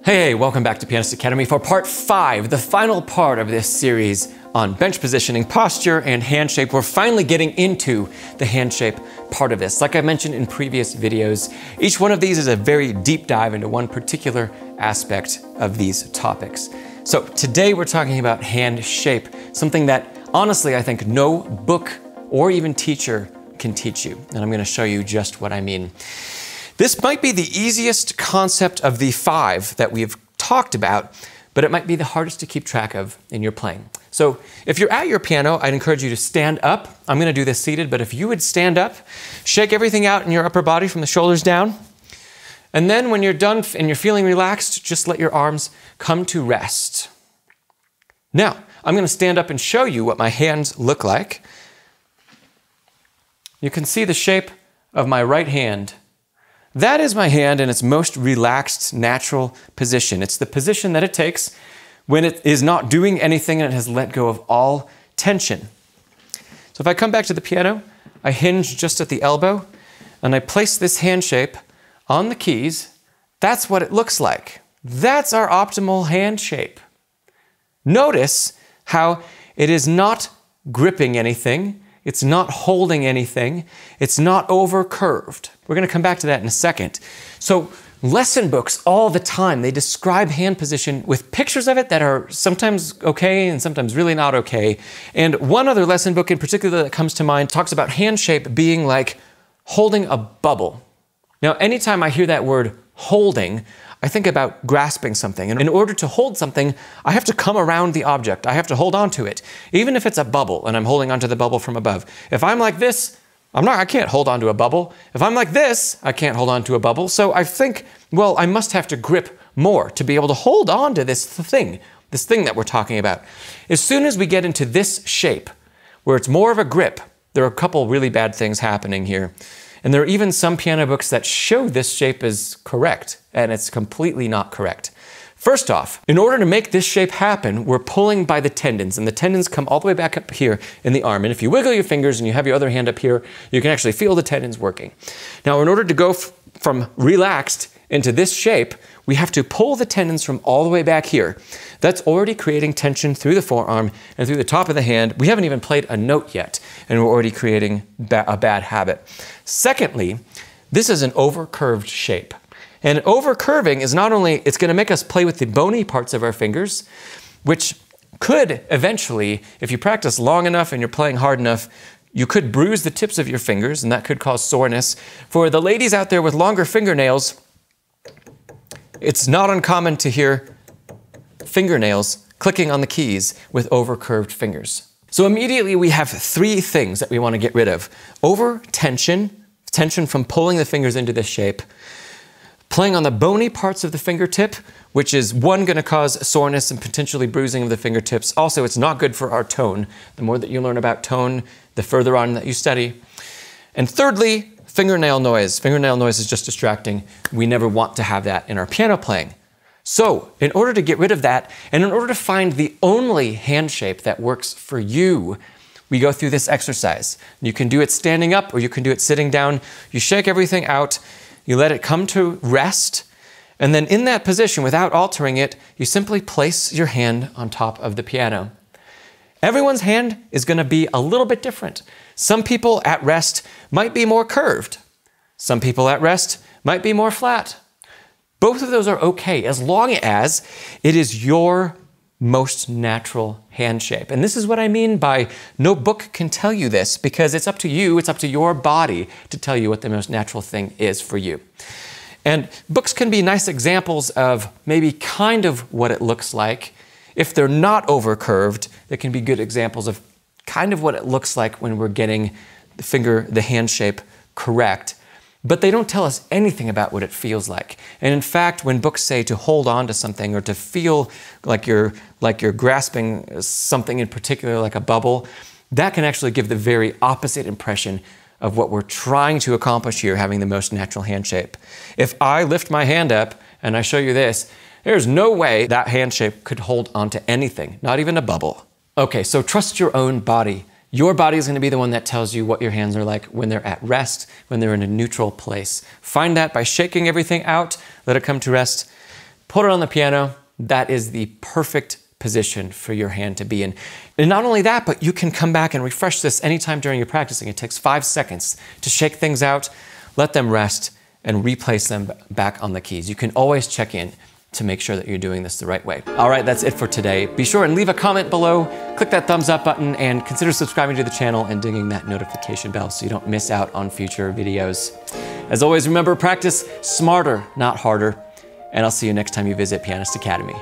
Hey, welcome back to Pianist Academy for part 5, the final part of this series on bench positioning, posture, and hand shape. We're finally getting into the hand shape part of this. Like I mentioned in previous videos, each one of these is a very deep dive into one particular aspect of these topics. So today we're talking about hand shape, something that honestly I think no book or even teacher can teach you. And I'm going to show you just what I mean. This might be the easiest concept of the 5 that we've talked about, but it might be the hardest to keep track of in your playing. So if you're at your piano, I'd encourage you to stand up. I'm going to do this seated, but if you would stand up, shake everything out in your upper body from the shoulders down. And then when you're done and you're feeling relaxed, just let your arms come to rest. Now, I'm going to stand up and show you what my hands look like. You can see the shape of my right hand. That is my hand in its most relaxed, natural position. It's the position that it takes when it is not doing anything and it has let go of all tension. So if I come back to the piano, I hinge just at the elbow and I place this hand shape on the keys. That's what it looks like. That's our optimal hand shape. Notice how it is not gripping anything. It's not holding anything. It's not over curved. We're going to come back to that in a second. So lesson books all the time, they describe hand position with pictures of it that are sometimes okay and sometimes really not okay. And one other lesson book in particular that comes to mind talks about hand shape being like holding a bubble. Now, anytime I hear that word holding, I think about grasping something. And in order to hold something, I have to come around the object. I have to hold on to it. Even if it's a bubble and I'm holding onto the bubble from above. If I'm like this, I can't hold on to a bubble. If I'm like this, I can't hold on to a bubble. So I think, well, I must have to grip more to be able to hold on to this thing that we're talking about. As soon as we get into this shape, where it's more of a grip, there are a couple really bad things happening here. And there are even some piano books that show this shape as correct, and it's completely not correct. First off, in order to make this shape happen, we're pulling by the tendons, and the tendons come all the way back up here in the arm. And if you wiggle your fingers and you have your other hand up here, you can actually feel the tendons working. Now, in order to go from relaxed into this shape, we have to pull the tendons from all the way back here. That's already creating tension through the forearm and through the top of the hand. We haven't even played a note yet, and we're already creating a bad habit. Secondly, this is an over-curved shape. And over-curving is not only, it's going to make us play with the bony parts of our fingers, which could eventually, if you practice long enough and you're playing hard enough, you could bruise the tips of your fingers, and that could cause soreness. For the ladies out there with longer fingernails, it's not uncommon to hear fingernails clicking on the keys with over-curved fingers. So immediately we have 3 things that we want to get rid of. Over-tension, tension from pulling the fingers into this shape, playing on the bony parts of the fingertip, which is one, going to cause soreness and potentially bruising of the fingertips. Also, it's not good for our tone. The more that you learn about tone, the further on that you study. And thirdly, fingernail noise. Fingernail noise is just distracting. We never want to have that in our piano playing. So, in order to get rid of that, and in order to find the only hand shape that works for you, we go through this exercise. You can do it standing up or you can do it sitting down. You shake everything out. You let it come to rest, and then in that position, without altering it, you simply place your hand on top of the piano. Everyone's hand is going to be a little bit different. Some people at rest might be more curved. Some people at rest might be more flat. Both of those are okay, as long as it is your most natural hand shape. And this is what I mean by no book can tell you this, because it's up to you, it's up to your body to tell you what the most natural thing is for you. And books can be nice examples of maybe kind of what it looks like. If they're not over curved, they can be good examples of kind of what it looks like when we're getting the hand shape correct. But they don't tell us anything about what it feels like. And in fact, when books say to hold on to something or to feel like you're grasping something in particular, like a bubble, that can actually give the very opposite impression of what we're trying to accomplish here, having the most natural hand shape. If I lift my hand up and I show you this, there's no way that hand shape could hold onto anything, not even a bubble. Okay, so trust your own body. Your body is going to be the one that tells you what your hands are like when they're at rest, when they're in a neutral place. Find that by shaking everything out, let it come to rest. put it on the piano. That is the perfect position for your hand to be in. And not only that, but you can come back and refresh this anytime during your practicing. It takes 5 seconds to shake things out, let them rest, and replace them back on the keys. You can always check in to make sure that you're doing this the right way. All right, that's it for today. Be sure and leave a comment below, click that thumbs up button, and consider subscribing to the channel and dinging that notification bell so you don't miss out on future videos. As always, remember, practice smarter, not harder, and I'll see you next time you visit Pianist Academy.